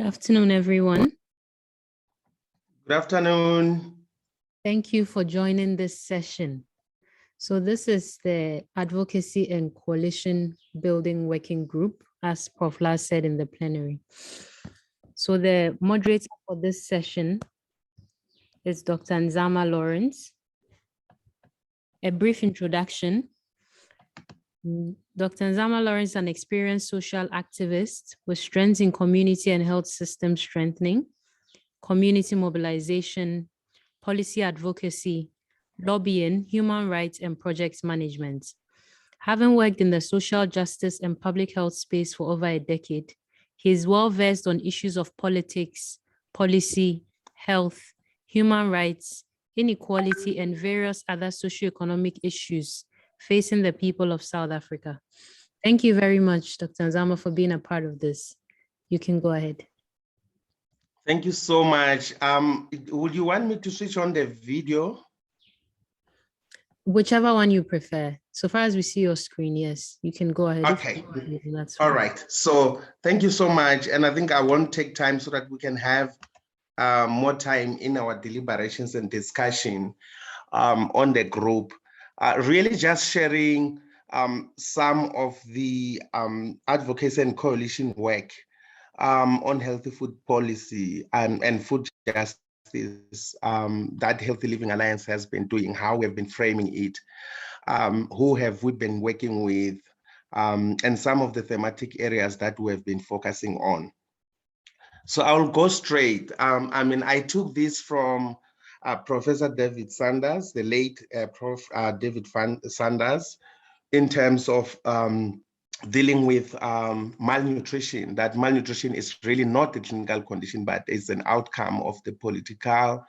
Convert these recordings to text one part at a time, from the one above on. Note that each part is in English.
Good afternoon, everyone. Good afternoon. Thank you for joining this session. So this is the Advocacy and Coalition Building Working Group, as Prof. Lars said in the plenary. So the moderator for this session is Dr. Nzama Lawrence. A brief introduction. Dr. Nzama Lawrence is an experienced social activist with strengths in community and health system strengthening, community mobilization, policy advocacy, lobbying, human rights, and project management. Having worked in the social justice and public health space for over a decade, he is well-versed on issues of politics, policy, health, human rights, inequality, and various other socioeconomic issues facing the people of South Africa. Thank you very much, Dr. Nzama, for being a part of this. You can go ahead. Thank you so much. Would you want me to switch on the video? Whichever one you prefer. So far as we see your screen, yes, you can go ahead. Okay. All right. So thank you so much. And I think I won't take time so that we can have more time in our deliberations and discussion on the group. Really just sharing some of the advocacy and coalition work on healthy food policy and food justice that Healthy Living Alliance has been doing, how we've been framing it, who have we been working with, and some of the thematic areas that we have been focusing on. So I'll go straight. I took this from Professor David Sanders, the late Prof. David Sanders, in terms of dealing with malnutrition, that malnutrition is really not a clinical condition, but it's an outcome of the political,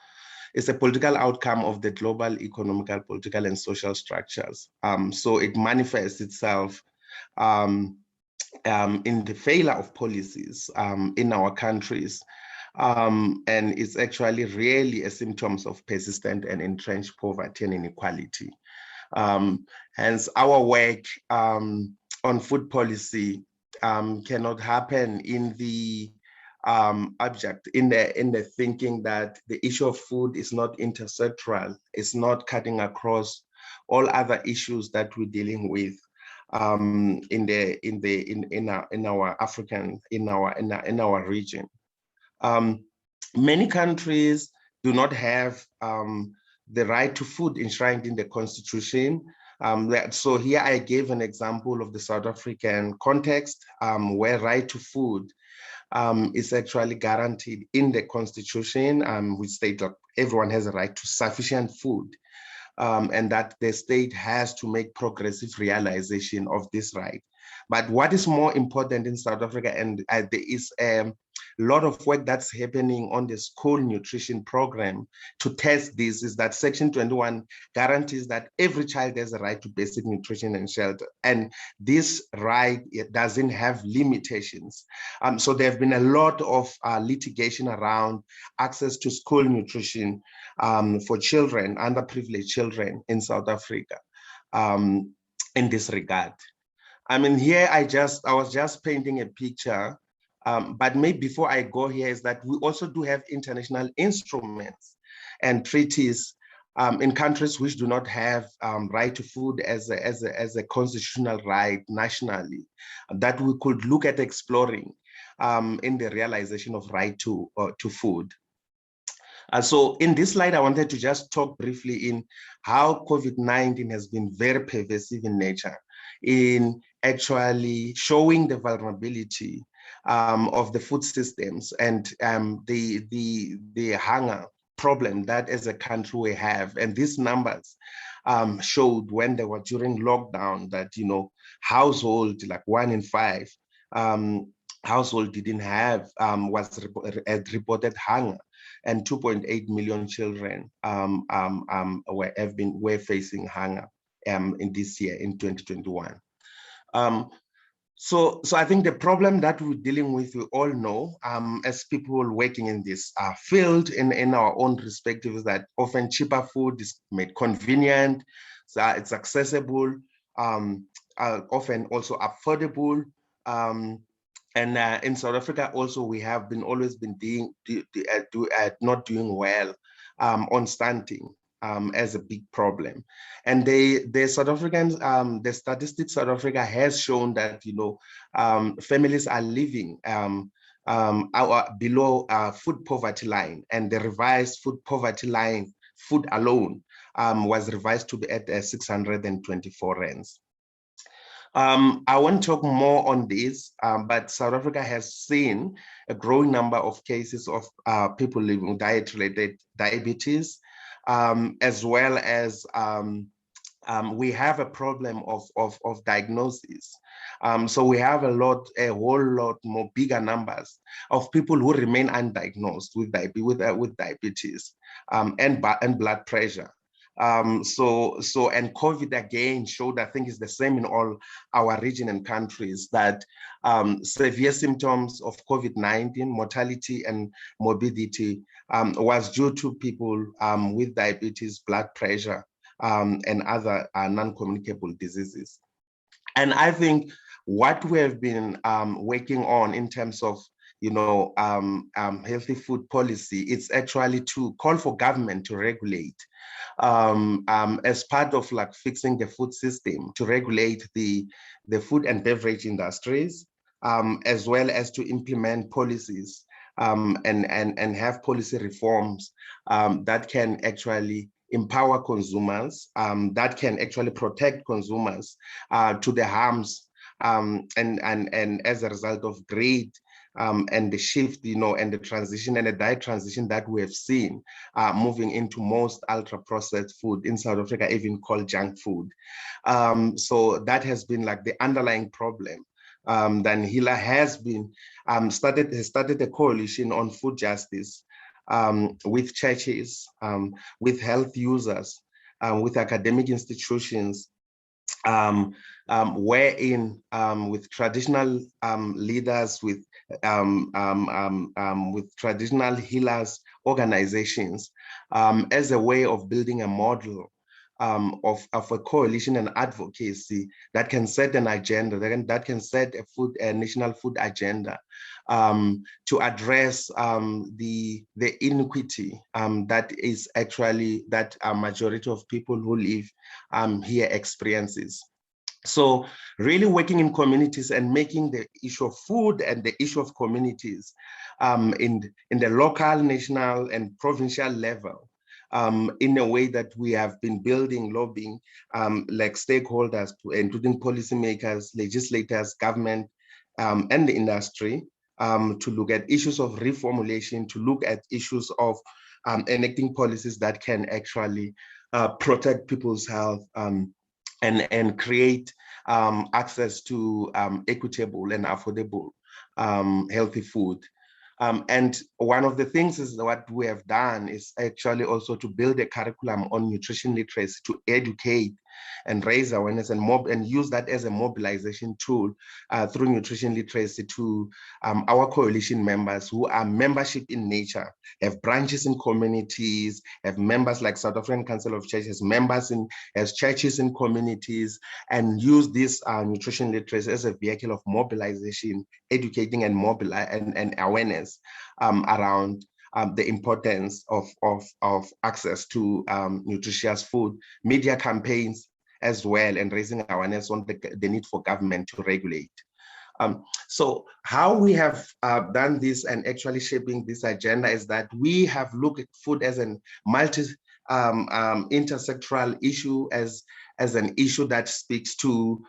it's a political outcome of the global economical, political, and social structures. So it manifests itself in the failure of policies in our countries. And it's actually really a symptom of persistent and entrenched poverty and inequality. Hence, our work on food policy cannot happen in the object, in the thinking that the issue of food is not intersectoral, it's not cutting across all other issues that we're dealing with in our region. Many countries do not have the right to food enshrined in the Constitution. So here I gave an example of the South African context where right to food is actually guaranteed in the Constitution, which states that everyone has a right to sufficient food, and that the state has to make progressive realization of this right. But what is more important in South Africa, and there is a lot of work that's happening on the school nutrition program to test this, is that Section 21 guarantees that every child has a right to basic nutrition and shelter. And this right, it doesn't have limitations. So there have been a lot of litigation around access to school nutrition for children, underprivileged children in South Africa in this regard. Here I was just painting a picture, but maybe before I go here is that we also do have international instruments and treaties in countries which do not have right to food as a constitutional right nationally, that we could look at exploring in the realization of right to food. So in this slide, I wanted to just talk briefly in how COVID-19 has been very pervasive in nature, in actually showing the vulnerability of the food systems and the hunger problem that as a country we have. And these numbers showed when they were during lockdown that, household, like 1 in 5 household didn't have, reported hunger, and 2.8 million children were facing hunger in this year, in 2021. So I think the problem that we're dealing with, we all know, as people working in this field in our own perspective, is that often cheaper food is made convenient, so it's accessible, often also affordable, And in South Africa also, we have been always been not doing well on stunting as a big problem. And the South Africans, the statistics South Africa has shown that, you know, families are living below food poverty line, and the revised food poverty line, food alone, was revised to be at 624 rands. I won't talk more on this, but South Africa has seen a growing number of cases of people living with diet-related diabetes, as well as we have a problem of diagnosis. So we have a whole lot more bigger numbers of people who remain undiagnosed with diabetes and blood pressure. And COVID again showed, I think it's the same in all our region and countries, that severe symptoms of COVID-19, mortality and morbidity was due to people with diabetes, blood pressure, and other non-communicable diseases. And I think what we have been working on in terms of, you know, healthy food policy, it's actually to call for government to regulate as part of like fixing the food system, to regulate the food and beverage industries, as well as to implement policies and have policy reforms that can actually empower consumers, that can actually protect consumers to the harms and as a result of great and the shift, you know, and the transition and the diet transition that we have seen moving into most ultra-processed food in South Africa, even called junk food. So that has been like the underlying problem. Then HEALA has been started a coalition on food justice with churches, with health users, with academic institutions, wherein with traditional leaders, with traditional healers organizations, as a way of building a model of a coalition and advocacy that can set an agenda, that can set a national food agenda to address the inequity that is actually that a majority of people who live here experiences. So really working in communities and making the issue of food and the issue of communities in the local, national, and provincial level, in a way that we have been building, lobbying, like stakeholders, including policymakers, legislators, government, and the industry, to look at issues of reformulation, to look at issues of enacting policies that can actually protect people's health and create access to equitable and affordable healthy food. And one of the things is what we have done is actually also to build a curriculum on nutrition literacy, to educate and raise awareness and use that as a mobilization tool through nutrition literacy to our coalition members who are membership in nature, have branches in communities, have members like South African Council of Churches, members as churches in communities, and use this nutrition literacy as a vehicle of mobilization, educating and and awareness around the importance of access to nutritious food, media campaigns as well, and raising awareness on the need for government to regulate. So how we have done this and actually shaping this agenda is that we have looked at food as a intersectoral issue, as an issue that speaks to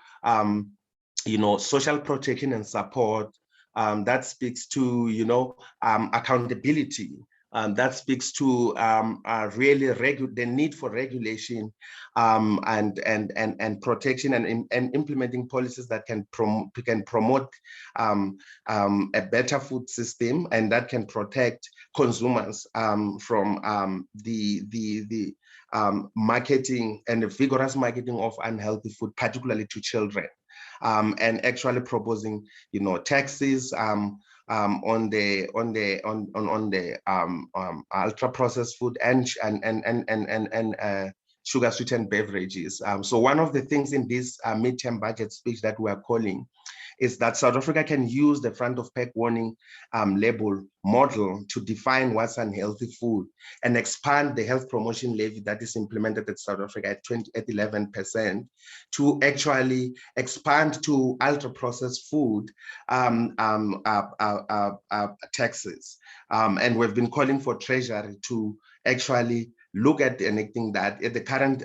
you know, social protection and support, that speaks to, you know, accountability, that speaks to really the need for regulation and protection and implementing policies that can promote a better food system and that can protect consumers from the marketing and the vigorous marketing of unhealthy food, particularly to children. And actually proposing, you know, taxes on the ultra processed food and sugar sweetened beverages. So one of the things in this midterm budget speech that we are calling is that South Africa can use the front of pack warning label model to define what's unhealthy food and expand the health promotion levy that is implemented at South Africa at 11% to actually expand to ultra-processed food taxes. And we've been calling for Treasury to actually look at enacting that at the current,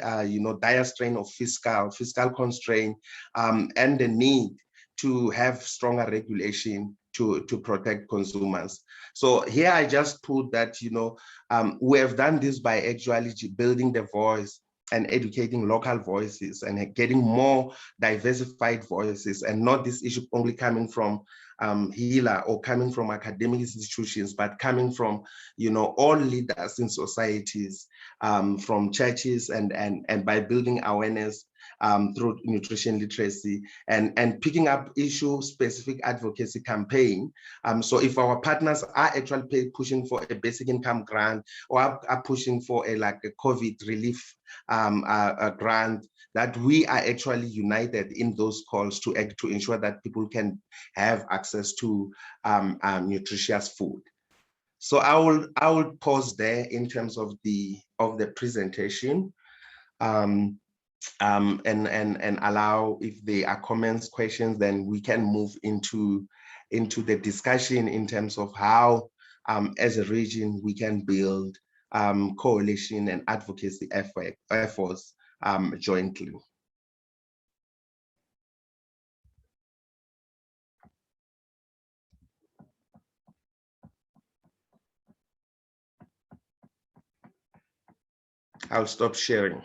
dire strain of fiscal constraint and the need to have stronger regulation to protect consumers. So here I just put that, we have done this by actually building the voice and educating local voices and getting more diversified voices, and not this issue only coming from HELA or coming from academic institutions, but coming from, all leaders in societies, from churches, and by building awareness through nutrition literacy and picking up issue-specific advocacy campaign. So if our partners are actually pushing for a basic income grant or are pushing for a COVID relief grant, that we are actually united in those calls to ensure that people can have access to nutritious food. So I will pause there in terms of the presentation. And allow, if there are comments, questions, then we can move into the discussion in terms of how, as a region, we can build coalition and advocacy efforts jointly. I'll stop sharing.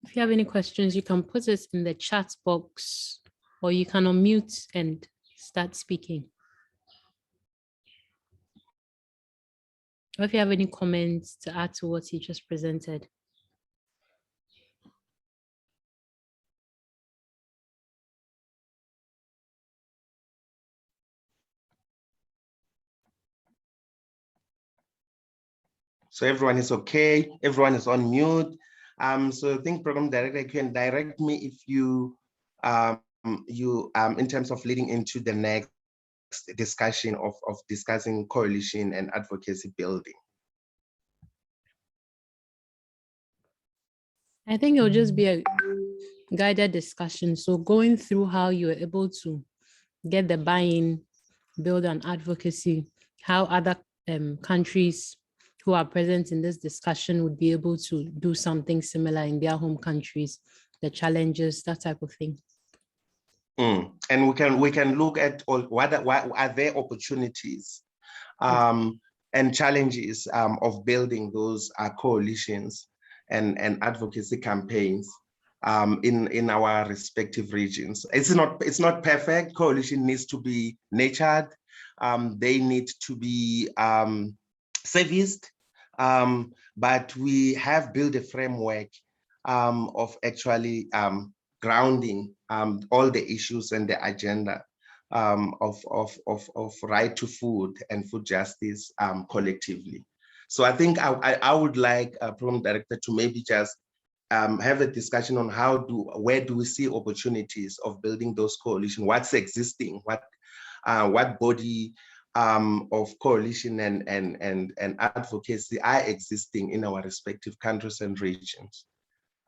If you have any questions, you can put it in the chat box, or you can unmute and start speaking. Or if you have any comments to add to what you just presented. So everyone is okay, everyone is on mute. So I think Program Director can direct me if you, in terms of leading into the next discussion of discussing coalition and advocacy building. I think it'll just be a guided discussion. So going through how you were able to get the buy-in, build an advocacy, how other countries who are present in this discussion would be able to do something similar in their home countries, the challenges, that type of thing. And we can look at what are there opportunities and challenges of building those coalitions and advocacy campaigns in our respective regions. It's not perfect. Coalition needs to be nurtured. They need to be serviced, but we have built a framework of actually grounding all the issues and the agenda of right to food and food justice collectively. So I think I would like Program Director to maybe just have a discussion on where do we see opportunities of building those coalitions, what's existing, what body of coalition and advocacy are existing in our respective countries and regions.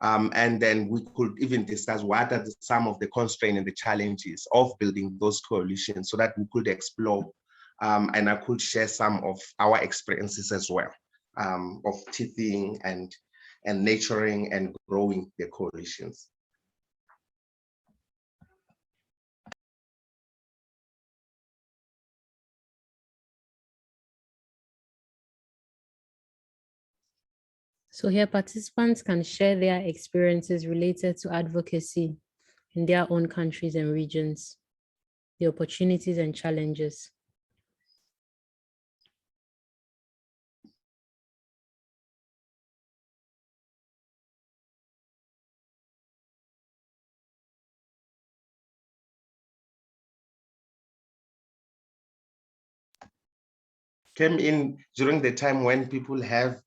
And then we could even discuss what are some of the constraints and the challenges of building those coalitions so that we could explore and I could share some of our experiences as well of teething and nurturing and growing the coalitions. So here participants can share their experiences related to advocacy in their own countries and regions, the opportunities and challenges. Came in during the time when people have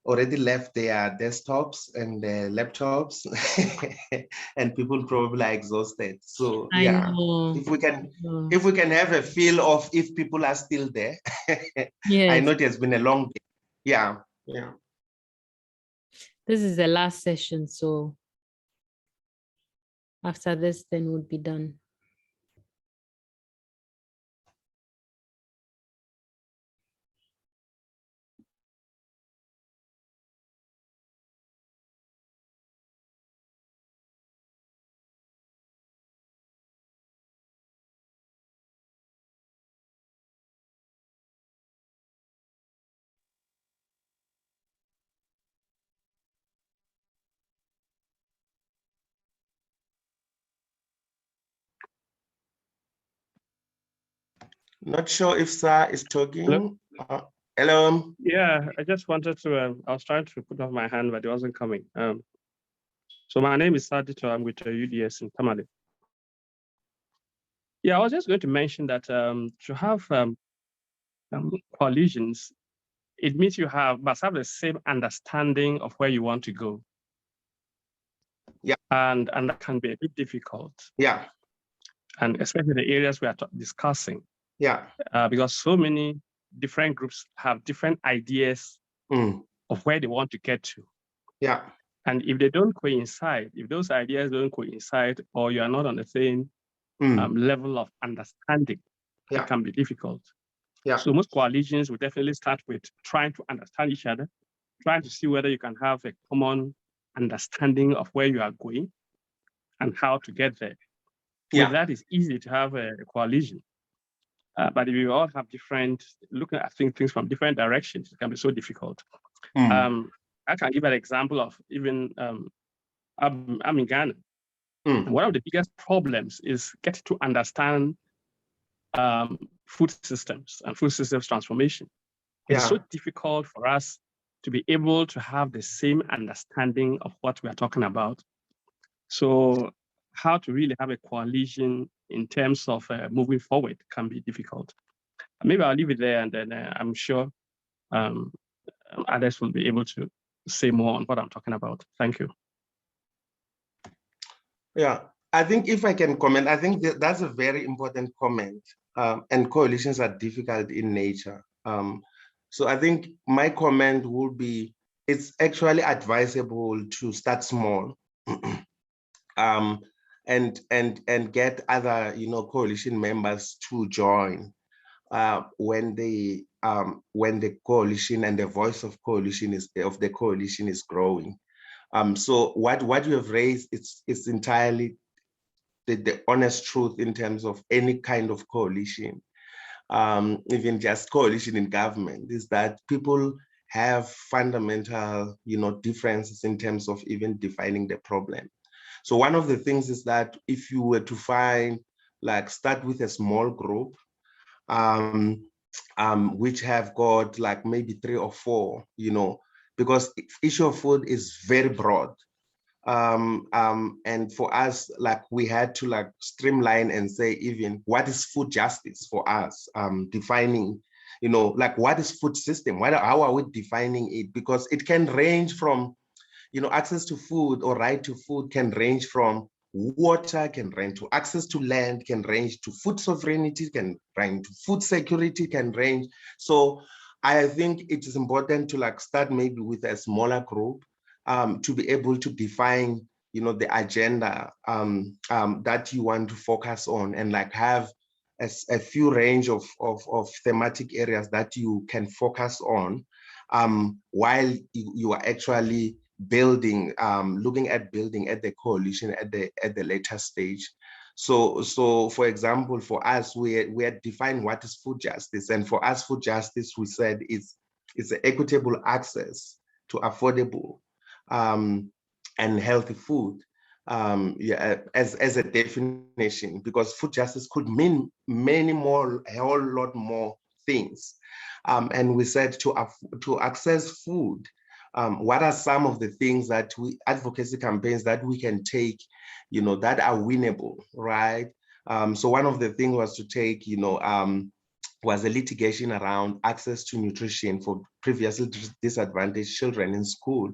already left their desktops and their laptops, and people probably are exhausted. So I yeah, know. if we can have a feel of if people are still there. I Yes, know it has been a long day. Yeah, yeah. this is the last session, so after this, then we'll be done. Not sure if Sir is Hello? talking. Hello. Yeah, I just wanted to, I was trying to put off my hand, but it wasn't coming. So my name is Sadito. I'm with UDS in Tamale. Yeah, I was just going to mention that to have coalitions, it means you must have the same understanding of where you want to go. Yeah. And that can be a bit difficult. Yeah. And especially the areas we are discussing. Yeah. Because so many different groups have different ideas of where they want to get to. Yeah. And if they don't coincide, if those ideas don't coincide, or you are not on the same level of understanding, it can be difficult. Yeah. So most coalitions will definitely start with trying to understand each other, trying to see whether you can have a common understanding of where you are going and how to get there. Yeah. With that, it's easy to have a coalition. But if you all have different, looking at things from different directions, it can be so difficult. I can give an example of even, I'm in Ghana. One of the biggest problems is getting to understand food systems and food systems transformation. It's so difficult for us to be able to have the same understanding of what we are talking about. So how to really have a coalition in terms of moving forward can be difficult. Maybe I'll leave it there, and then I'm sure others will be able to say more on what I'm talking about. Thank you. Yeah, I think if I can comment, I think that's a very important comment. And coalitions are difficult in nature. So I think my comment would be, it's actually advisable to start small, and get other, coalition members to join when the coalition and the voice of the coalition is growing. So what you have raised, it's entirely the honest truth in terms of any kind of coalition, even just coalition in government, is that people have fundamental, differences in terms of even defining the problem. So one of the things is that if you were to start with a small group, which have got like maybe 3 or 4, because issue of food is very broad. And for us, we had to streamline and say, even what is food justice for us, defining, what is food system? How are we defining it? Because it can range from, access to food or right to food can range from water, can range to access to land, can range to food sovereignty, can range to food security, can range. So I think it is important to start maybe with a smaller group, to be able to define, the agenda that you want to focus on, and have a few range of thematic areas that you can focus on, while you are actually building, looking at building at the coalition at the later stage. So for example, for us, we had defined what is food justice, and for us, food justice, we said it's equitable access to affordable and healthy food, as a definition, because food justice could mean a whole lot more things. And we said to access food, what are some of the things that advocacy campaigns that we can take, that are winnable, right? So one of the things was to take, was a litigation around access to nutrition for previously disadvantaged children in school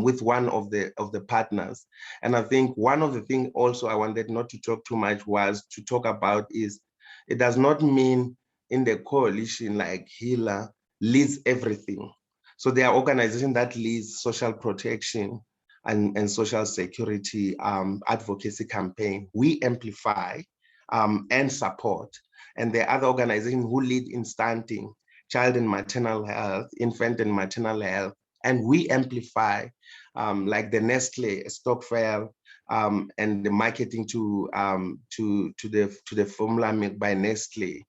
with one of the partners. And I think one of the things also I wanted not to talk too much was to talk about is, it does not mean in the coalition like HEALA leads everything. So there are organizations that leads social protection and social security advocacy campaign. We amplify and support. And there are other organizations who lead in stunting, child and maternal health, infant and maternal health, and we amplify, like the Nestle Stockfell and the marketing to the formula milk by Nestle.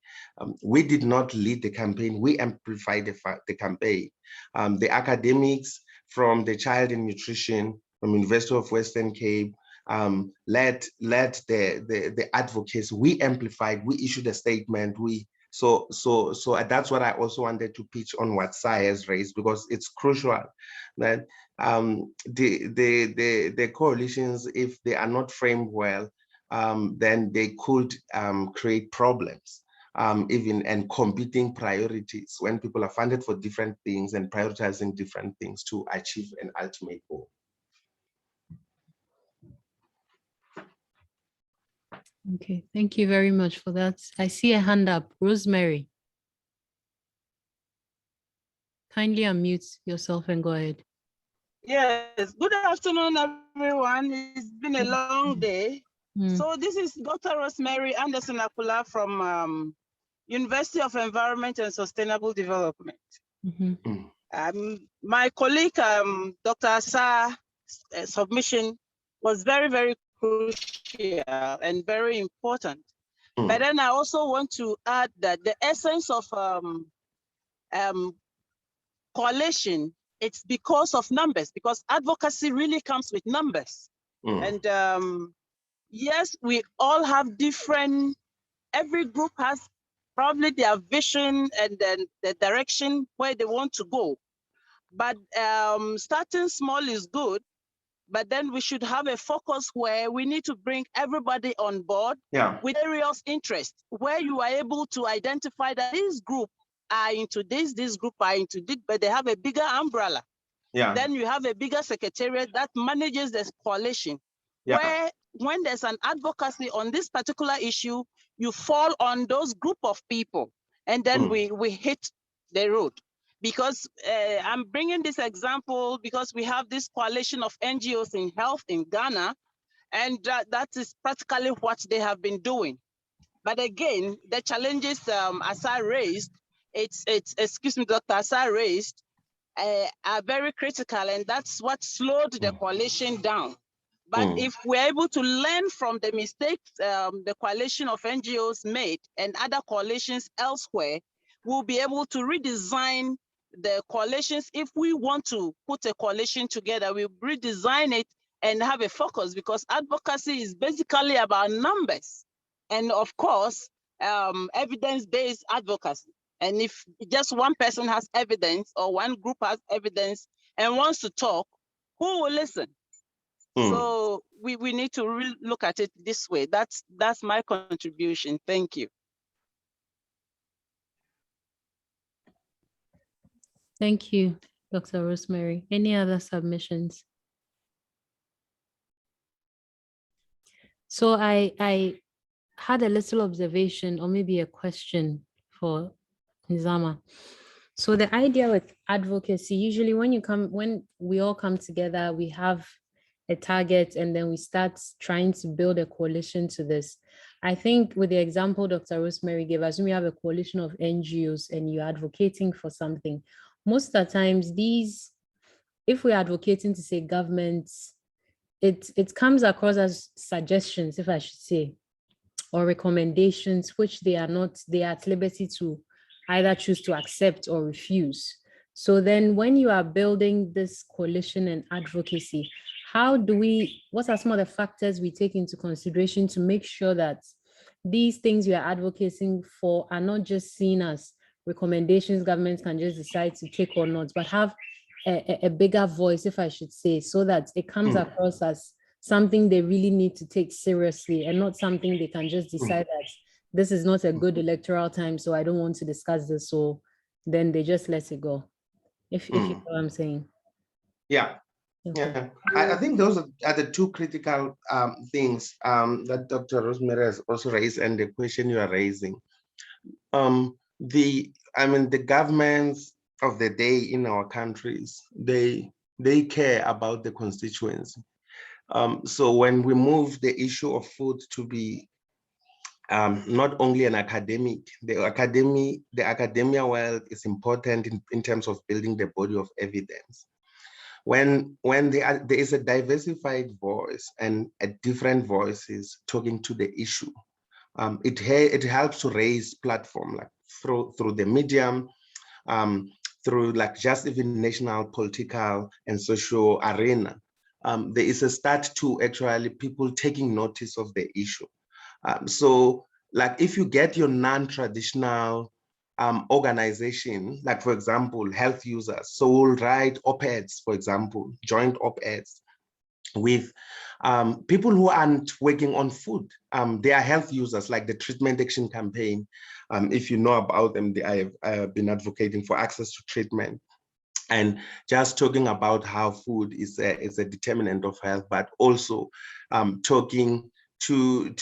We did not lead the campaign; we amplified the campaign. The academics from the Child in Nutrition from University of Western Cape led the advocates. We amplified. We issued a statement. So that's what I also wanted to pitch on what Sai has raised, because it's crucial that the coalitions, if they are not framed well, then they could create problems, and competing priorities when people are funded for different things and prioritizing different things to achieve an ultimate goal. Okay, thank you very much for that. I see a hand up. Rosemary. Kindly unmute yourself and go ahead. Yes, good afternoon, everyone. It's been a long day. So this is Dr. Rosemary Anderson-Akula from University of Environment and Sustainable Development. My colleague, Dr. Assa's submission was very, very crucial and very important. But then I also want to add that the essence of coalition, it's because of numbers, because advocacy really comes with numbers. And yes, we all have different, every group has probably their vision and then the direction where they want to go. But starting small is good, but then we should have a focus where we need to bring everybody on board with various interests, where you are able to identify that this group are into this group are into this, but they have a bigger umbrella. Then you have a bigger secretariat that manages this coalition, where when there's an advocacy on this particular issue, you fall on those group of people, and then we hit the road. Because I'm bringing this example because we have this coalition of NGOs in health in Ghana, and that is practically what they have been doing. But again, the challenges Asa raised, excuse me, Dr. Asa raised, are very critical, and that's what slowed the coalition down. But if we're able to learn from the mistakes the coalition of NGOs made and other coalitions elsewhere, we'll be able to redesign the coalitions. If we want to put a coalition together, we'll redesign it and have a focus, because advocacy is basically about numbers. And of course, evidence-based advocacy. And if just one person has evidence or one group has evidence and wants to talk, who will listen? So we need to really look at it this way. That's my contribution. Thank you. Thank you, Dr. Rosemary. Any other submissions? So I had a little observation or maybe a question for Nzama. So the idea with advocacy, usually when we all come together, we have a target and then we start trying to build a coalition to this. I think with the example Dr. Rosemary gave us, when we have a coalition of NGOs and you're advocating for something, most of the times if we're advocating to say governments, it comes across as suggestions, if I should say, or recommendations, which they are at liberty to either choose to accept or refuse. So then when you are building this coalition and advocacy, what are some of the factors we take into consideration to make sure that these things we are advocating for are not just seen as recommendations governments can just decide to take or not, but have a bigger voice, if I should say, so that it comes across as something they really need to take seriously and not something they can just decide that this is not a good electoral time, so I don't want to discuss this. So then they just let it go. If you know what I'm saying. Yeah. Okay. Yeah, I think those are the two critical things that Dr. Rosemary has also raised, and the question you are raising. The governments of the day in our countries, they care about the constituency. So when we move the issue of food to be not only an academic, the academia world is important in terms of building the body of evidence. When there is a diversified voice and a different voices talking to the issue, it helps to raise platform, like through the medium, through like just even national political and social arena. There is a start to actually people taking notice of the issue. So like if you get your non-traditional organization, like for example, health users, so we'll write op-eds, for example, joint op-eds with people who aren't working on food. They are health users, like the Treatment Action Campaign. If you know about them, I have been advocating for access to treatment and just talking about how food is a determinant of health, but also talking to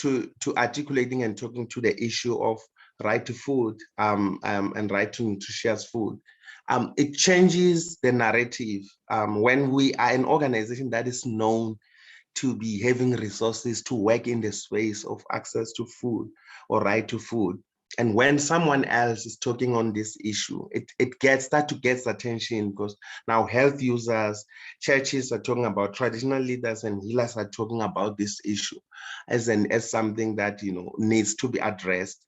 articulating and talking to the issue of right to food and right to nutritious food. It changes the narrative when we are an organization that is known to be having resources to work in the space of access to food or right to food. And when someone else is talking on this issue, it starts to get attention, because now health users, churches are talking about, traditional leaders and healers are talking about this issue as something that needs to be addressed.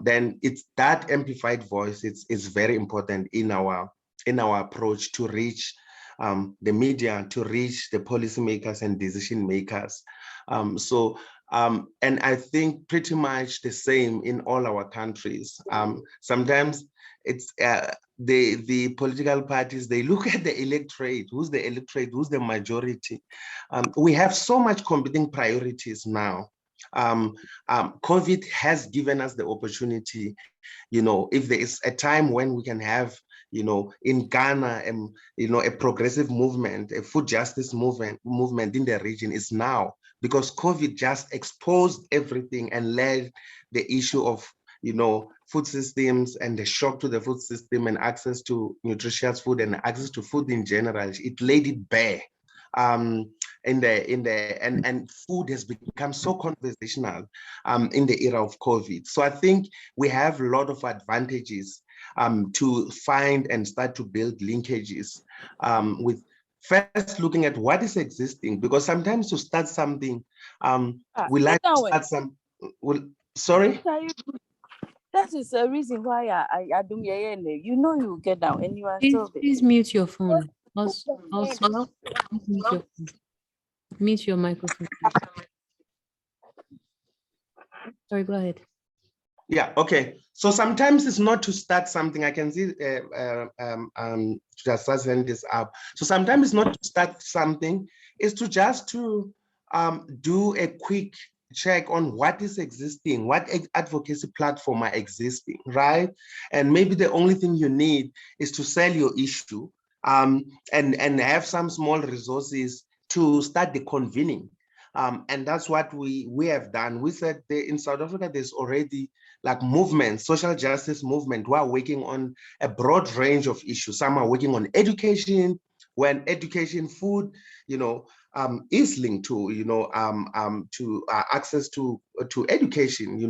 Then it's that amplified voice. It's very important in our approach to reach the media, to reach the policymakers and decision makers. And I think pretty much the same in all our countries. Sometimes it's the political parties, they look at the electorate, who's the majority. We have so much competing priorities now. COVID has given us the opportunity, if there is a time when we can have, in Ghana, a progressive movement, a food justice movement in the region, is now, because COVID just exposed everything and led the issue of, food systems and the shock to the food system and access to nutritious food and access to food in general. It laid it bare. And food has become so conversational in the era of COVID. So I think we have a lot of advantages to find and start to build linkages with first looking at what is existing, because sometimes to start something, we like to start some. Sorry. That is the reason why I do you get down and you are still there. Please mute your phone. Also, mute your microphone. Sorry, go ahead. Yeah, okay. So sometimes it's not to start something. I can see just setting this up. So sometimes it's not to start something, it's to just to do a quick check on what is existing, what advocacy platform are existing, right? And maybe the only thing you need is to sell your issue and have some small resources to start the convening. And that's what we have done. We said in South Africa, there's already like movements, social justice movement, who are working on a broad range of issues. Some are working on education, when education, food, is linked to access to education.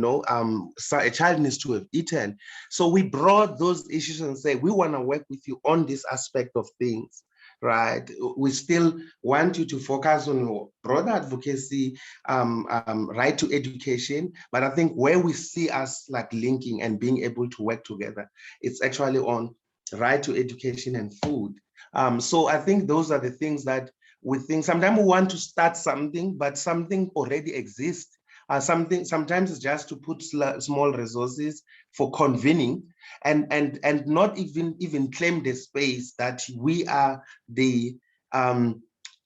So a child needs to have eaten. So we brought those issues and say, we want to work with you on this aspect of things. Right, we still want you to focus on broader advocacy, right to education, but I think where we see us like linking and being able to work together, it's actually on right to education and food. So I think those are the things that we think. Sometimes we want to start something, but something already exists. Sometimes it's just to put small resources for convening and not even claim the space that we are the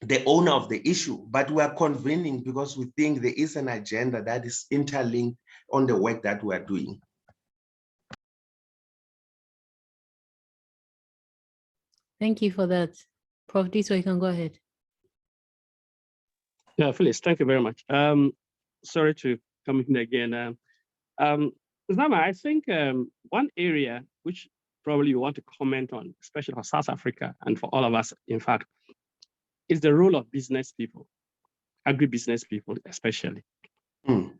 the owner of the issue, but we are convening because we think there is an agenda that is interlinked on the work that we are doing. Thank you for that. Prof. Dito, you can go ahead. Yeah, Phyllis, thank you very much. Sorry to come in again. Nzama, I think one area which probably you want to comment on, especially for South Africa and for all of us, in fact, is the role of business people, agribusiness people especially. One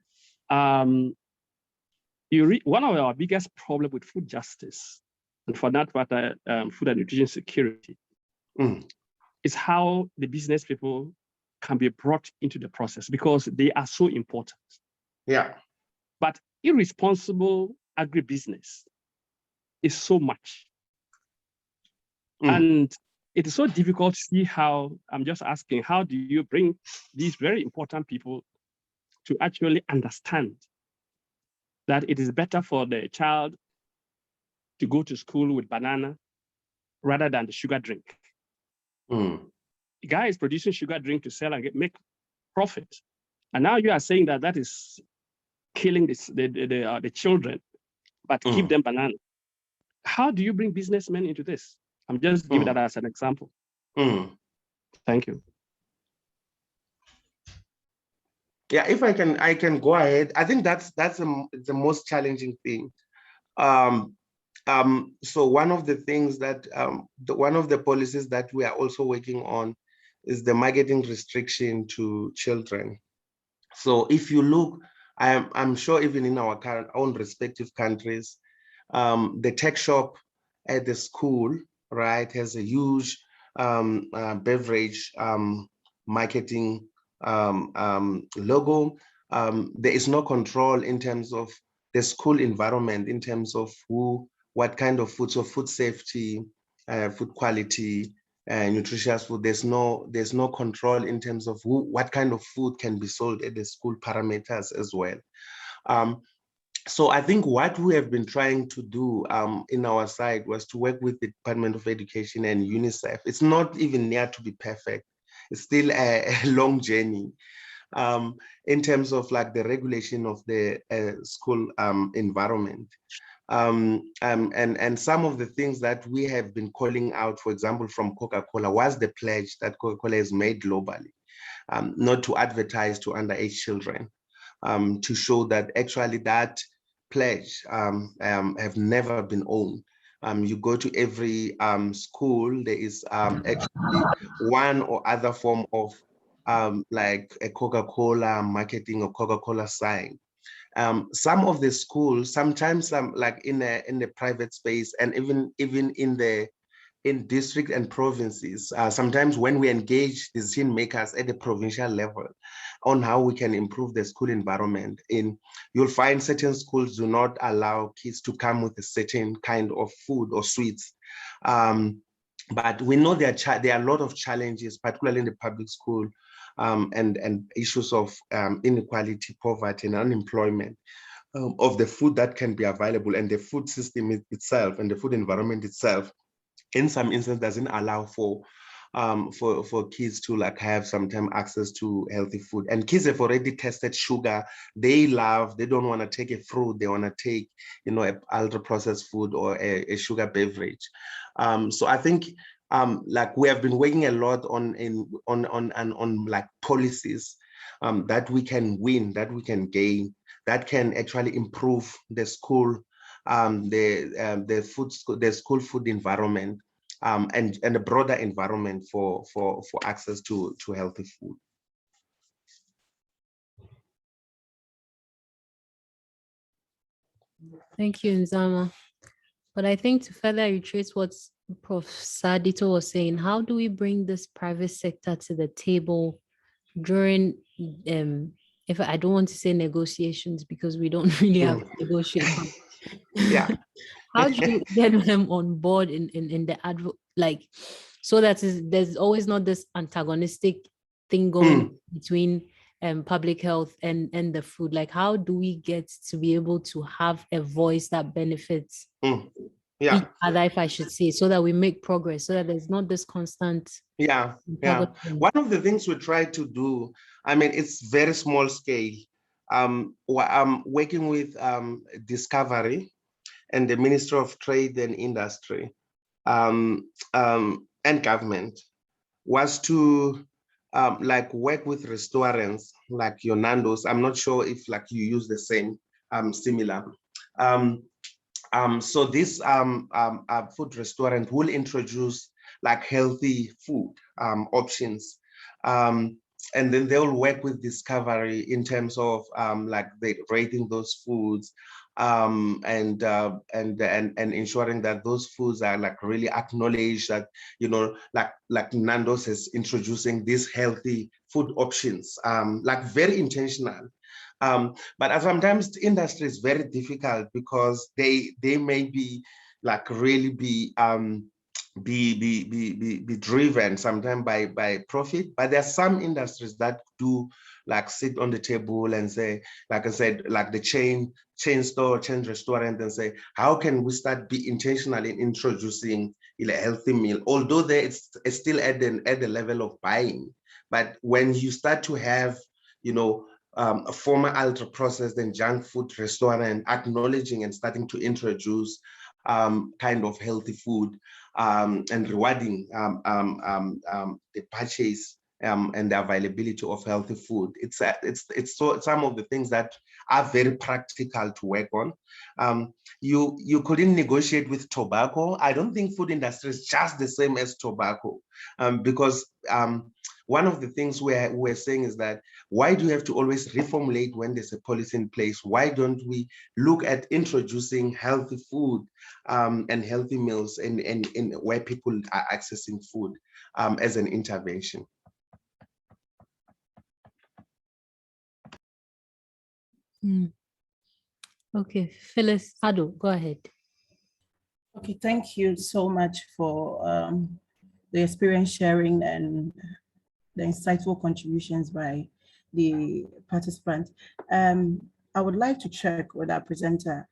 of our biggest problems with food justice, and for that matter, food and nutrition security, is how the business people can be brought into the process because they are so important. Yeah. But irresponsible agribusiness is so much. And it is so difficult to see how, I'm just asking, how do you bring these very important people to actually understand that it is better for the child to go to school with banana rather than the sugar drink? The guy is producing sugar drink to sell and make profit. And now you are saying that that is killing the children, but give them banana. How do you bring businessmen into this? I'm just giving that as an example. Thank you. Yeah, if I can go ahead. I think that's the most challenging thing. So one of the things that one of the policies that we are also working on is the marketing restriction to children. So if you look, I'm sure even in our own respective countries, the tech shop at the school, right, has a huge beverage marketing logo. There is no control in terms of the school environment, in terms of what kind of food, so food safety, food quality, nutritious food. There's no control in terms of what kind of food can be sold at the school parameters as well. So I think what we have been trying to do in our side was to work with the Department of Education and UNICEF. It's not even near to be perfect. It's still a long journey in terms of like the regulation of the school environment. And some of the things that we have been calling out, for example, from Coca-Cola, was the pledge that Coca-Cola has made globally, not to advertise to underage children, to show that actually that pledge have never been owned. You go to every school, there is actually one or other form of like a Coca-Cola marketing or Coca-Cola sign. Some of the schools, sometimes like in the private space, and even in district and provinces, sometimes when we engage decision makers at the provincial level on how we can improve the school environment, you'll find certain schools do not allow kids to come with a certain kind of food or sweets. But we know there are a lot of challenges, particularly in the public school, and issues of inequality, poverty, and unemployment of the food that can be available, and the food system itself and the food environment itself in some instances doesn't allow for kids to like have sometimes access to healthy food. And kids have already tested sugar. They don't want to take a fruit. They want to take, a ultra processed food or a sugar beverage. So I think like we have been working a lot on like policies that we can win, that we can gain, that can actually improve the school, the school food environment, and a broader environment for access to healthy food. Thank you, Nzama. But I think to further retrace what Prof. Dito was saying, how do we bring this private sector to the table during, if I don't want to say negotiations because we don't really have to negotiate. Yeah. How do you get them on board in the so that there's always not this antagonistic thing going between public health and the food? Like, how do we get to be able to have a voice that benefits each other, if I should say, so that we make progress, so that there's not this constant. Yeah. One of the things we try to do, I mean, it's very small scale. I'm working with Discovery and the Ministry of Trade and Industry and government, was to like work with restaurants like your Nando's. I'm not sure if like you use the same similar. So this food restaurant will introduce like healthy food options. And then they'll work with Discovery in terms of like they rating those foods and ensuring that those foods are like really acknowledged, that, you know, like Nando's is introducing these healthy food options, like very intentional. But sometimes the industry is very difficult because they may be like really be driven sometimes by profit, but there are some industries that do like sit on the table and say, like I said, like the chain store, chain restaurant, and say, how can we start be intentional in introducing a healthy meal, although it's still at the level of buying. But when you start to have, you know, a former ultra processed and junk food restaurant acknowledging and starting to introduce kind of healthy food and rewarding the purchase and the availability of healthy food. It's some of the things that are very practical to work on. You couldn't negotiate with tobacco. I don't think food industry is just the same as tobacco, because one of the things we're saying is that, why do you have to always reformulate when there's a policy in place? Why don't we look at introducing healthy food and healthy meals in where people are accessing food as an intervention? Okay, Phyllis Ado, go ahead. Okay, thank you so much for the experience sharing and the insightful contributions by the participants. I would like to check with our presenter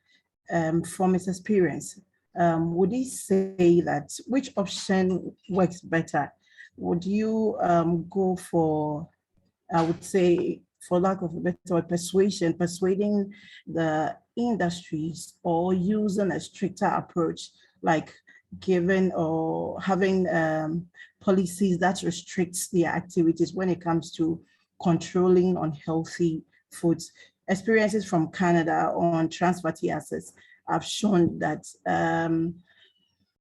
from his experience. Would he say that which option works better? Would you go for, I would say, for lack of a better word, persuading the industries, or using a stricter approach, like giving or having policies that restricts their activities when it comes to controlling unhealthy foods? Experiences from Canada on trans fatty acids have shown that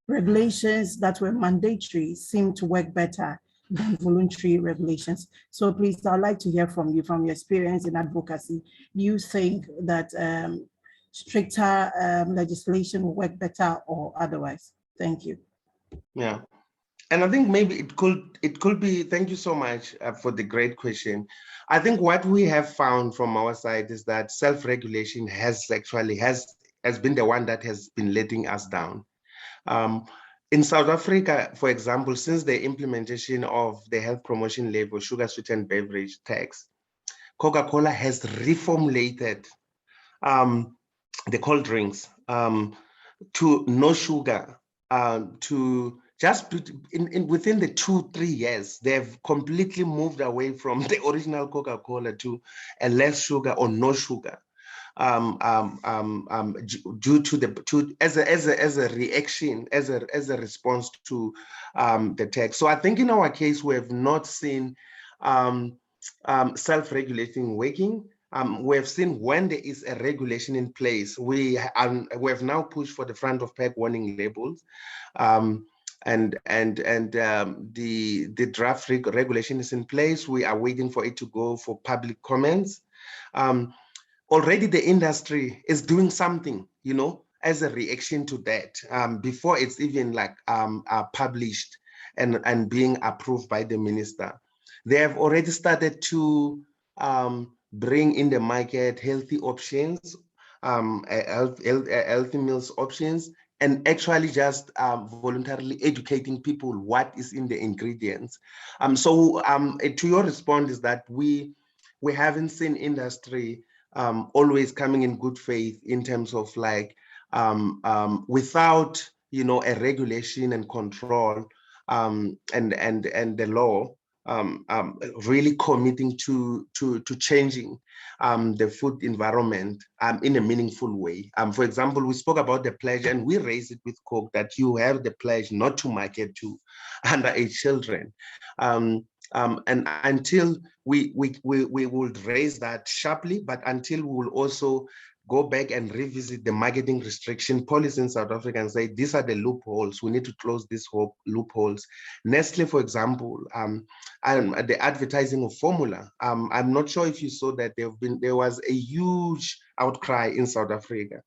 regulations that were mandatory seem to work better than voluntary regulations. So please, I'd like to hear from you, from your experience in advocacy. Do you think that stricter legislation will work better or otherwise? Thank you. Yeah, and I think maybe it could be, thank you so much for the great question. I think what we have found from our side is that self-regulation has been the one that has been letting us down. In South Africa, for example, since the implementation of the health promotion label, sugar sweetened beverage tax, Coca-Cola has reformulated the cold drinks to no sugar, to just within the 2-3 years, they've completely moved away from the original Coca-Cola to a less sugar or no sugar. Due to as a reaction, as a response to the tax. So I think in our case, we have not seen self-regulating working. We have seen when there is a regulation in place, we have now pushed for the front of pack warning labels, and the draft regulation is in place. We are waiting for it to go for public comments. Already the industry is doing something, you know, as a reaction to that, before it's even like published and being approved by the minister. They have already started to bring in the market healthy options, healthy meals options, and actually just voluntarily educating people what is in the ingredients. So to your response is that we haven't seen industry always coming in good faith in terms of like without you know, a regulation and control and the law really committing to changing the food environment in a meaningful way. For example, we spoke about the pledge, and we raised it with Coke that you have the pledge not to market to underage children. And until we will raise that sharply, but until we will also go back and revisit the marketing restriction policy in South Africa and say, these are the loopholes, we need to close these loopholes. Nestle, for example, the advertising of formula, I'm not sure if you saw that there was a huge outcry in South Africa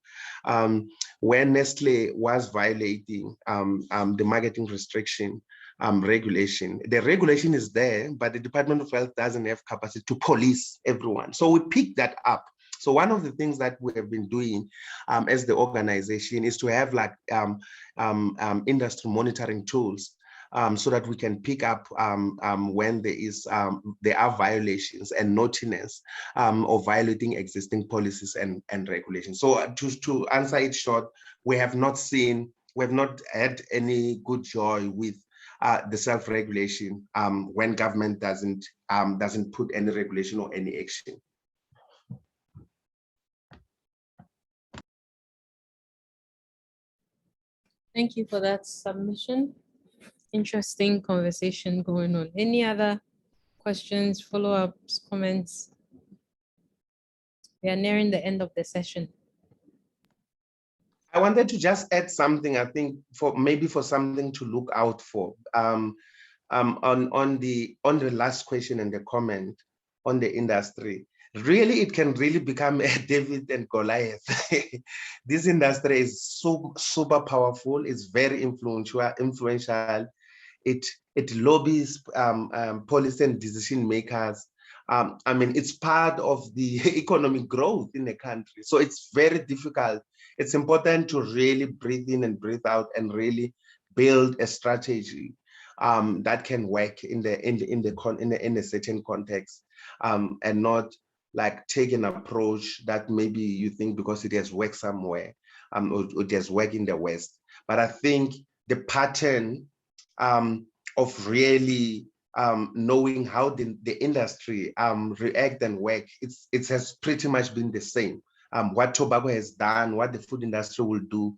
where Nestle was violating the marketing restriction regulation. The regulation is there, but the Department of Health doesn't have capacity to police everyone. So we picked that up. So one of the things that we have been doing as the organization is to have like industry monitoring tools so that we can pick up when there are violations and naughtiness of violating existing policies and regulations. So to answer it short, we have not had any good joy with the self-regulation when government doesn't put any regulation or any action. Thank you for that submission. Interesting conversation going on. Any other questions, follow-ups, comments? We are nearing the end of the session. I wanted to just add something, I think, for something to look out for. On the last question and the comment on the industry. Really, it can really become a David and Goliath. This industry is so super powerful. It's very influential. It lobbies policy and decision makers. I mean, it's part of the economic growth in the country. So it's very difficult. It's important to really breathe in and breathe out and really build a strategy that can work in a certain context and not like take an approach that maybe you think because it has worked somewhere or it has worked in the West. But I think the pattern of really knowing how the industry react and work, it has pretty much been the same. What tobacco has done, what the food industry will do.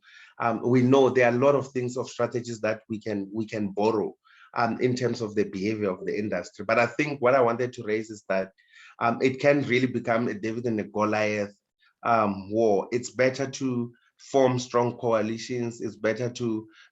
We know there are a lot of things of strategies that we can borrow in terms of the behavior of the industry. But I think what I wanted to raise is that it can really become a David and a Goliath war. It's better to form strong coalitions. It's better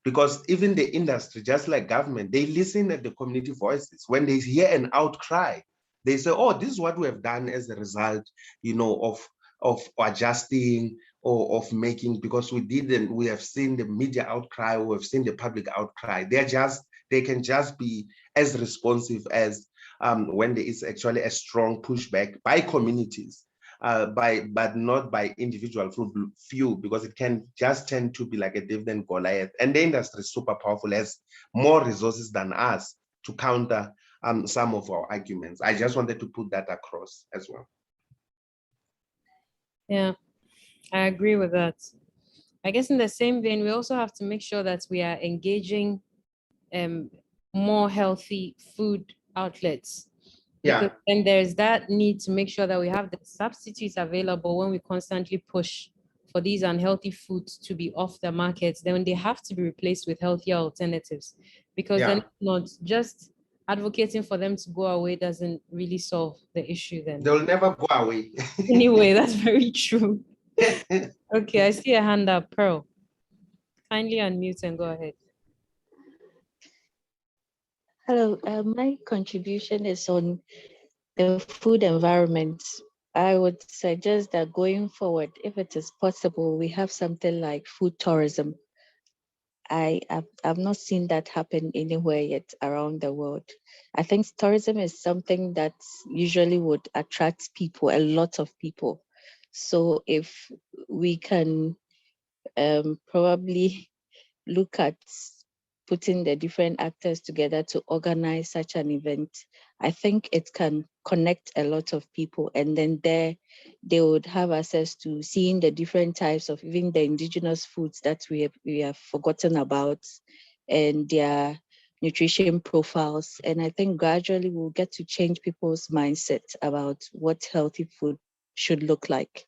because even the industry, just like government, they listen at the community voices. When they hear an outcry, they say, oh, this is what we have done as a result, you know, of adjusting or of making, because we have seen the media outcry, we have seen the public outcry. They can just be as responsive as when there is actually a strong pushback by communities, but not by individual few, because it can just tend to be like a David and Goliath. And the industry is super powerful, has more resources than us to counter some of our arguments. I just wanted to put that across as well. Yeah, I agree with that. I guess in the same vein, we also have to make sure that we are engaging more healthy food outlets. Yeah. And there's that need to make sure that we have the substitutes available when we constantly push for these unhealthy foods to be off the market. Then they have to be replaced with healthier alternatives, because then not just advocating for them to go away doesn't really solve the issue then. They'll never go away. Anyway, that's very true. Okay, I see a hand up, Pearl. Kindly unmute and go ahead. Hello, my contribution is on the food environment. I would suggest that going forward, if it is possible, we have something like food tourism. I've not seen that happen anywhere yet around the world. I think tourism is something that usually would attract people, a lot of people. So if we can probably look at putting the different actors together to organize such an event, I think it can connect a lot of people, and then there they would have access to seeing the different types of even the indigenous foods that we have forgotten about, and their nutrition profiles. And I think gradually we'll get to change people's mindset about what healthy food should look like.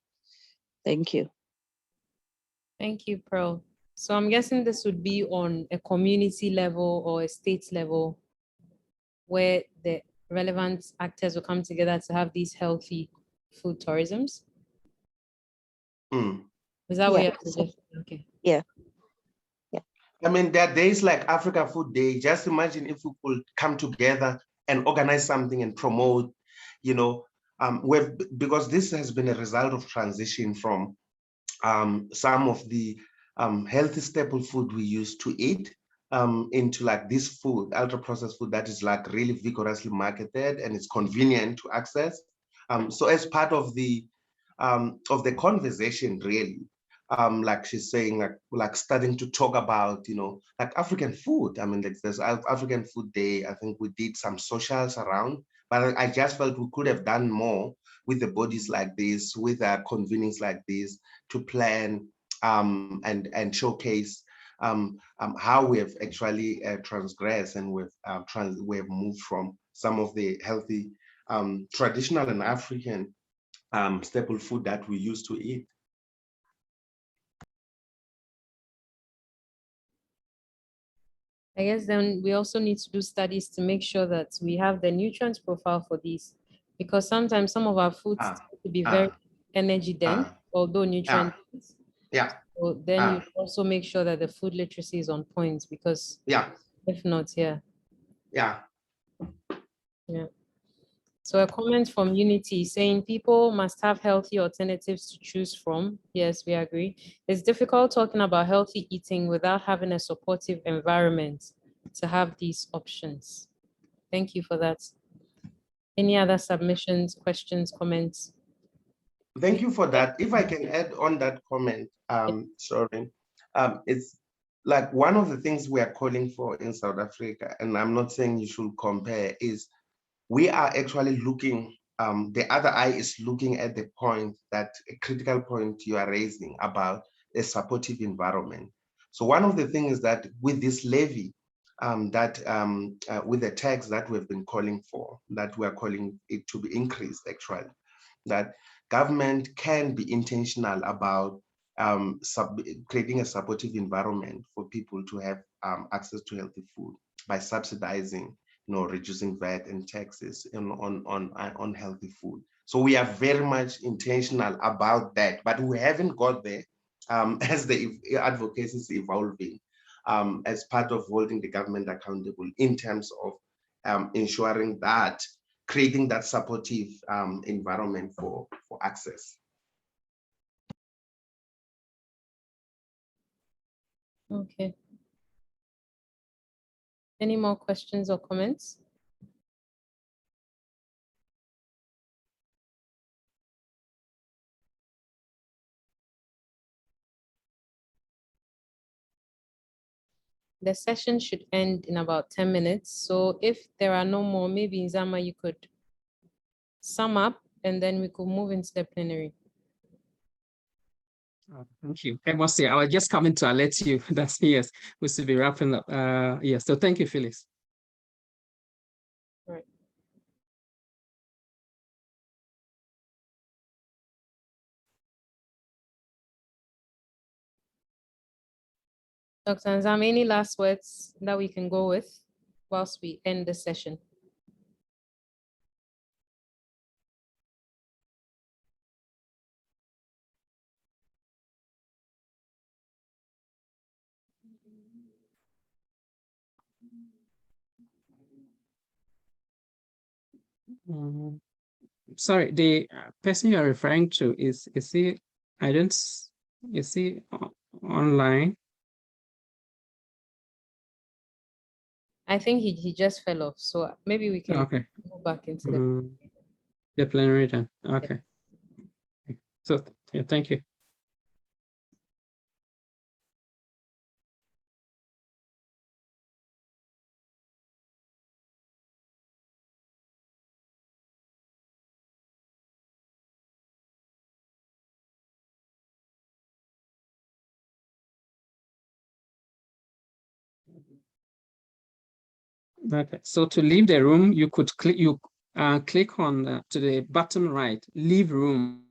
Thank you. Thank you, Pearl. So I'm guessing this would be on a community level or a state level where the relevant actors will come together to have these healthy food tourisms. Is that what you're suggesting? Okay. Yeah. I mean, there are days like Africa Food Day. Just imagine if we could come together and organize something and promote, you know, because this has been a result of transition from some of the healthy staple food we used to eat into like this food, ultra processed food that is like really vigorously marketed and it's convenient to access. So as part of the conversation, really, like she's saying, like starting to talk about, you know, like African food. I mean, like there's African Food Day. I think we did some socials around, but I just felt we could have done more with the bodies like this, with convenings like this, to plan and showcase how we have actually transgressed and we've moved from some of the healthy traditional and African staple food that we used to eat. I guess then we also need to do studies to make sure that we have the nutrients profile for these, because sometimes some of our foods tend to be very energy dense, although nutrient dense. Yeah. So then you also make sure that the food literacy is on point, because if not, yeah. So a comment from Unity saying people must have healthy alternatives to choose from. Yes, we agree. It's difficult talking about healthy eating without having a supportive environment to have these options. Thank you for that. Any other submissions, questions, comments? Thank you for that. If I can add on that comment, sorry, it's like one of the things we are calling for in South Africa, and I'm not saying you should compare, is we are actually looking, the other eye is looking at the point, that a critical point you are raising about a supportive environment. So one of the things that with this levy, with the tax that we've been calling for, that we are calling it to be increased actually, that government can be intentional about creating a supportive environment for people to have access to healthy food by subsidizing, you know, reducing VAT and taxes on healthy food. So we are very much intentional about that, but we haven't got there as the advocacy is evolving, as part of holding the government accountable in terms of ensuring that, creating that supportive environment for access. Okay. Any more questions or comments? The session should end in about 10 minutes. So if there are no more, maybe Nzama, you could sum up and then we could move into the plenary. Thank you. I must say, I was just coming to alert you that yes, we should be wrapping up. Yes, so thank you, Phyllis. All right. Dr. Nzama, any last words that we can go with whilst we end the session? Sorry, the person you are referring to is he? Is he online? I think he just fell off, so maybe we can go back into the plenary then. Okay. Yeah. So yeah, thank you. Okay, so to leave the room, you could click on to the bottom right, leave room.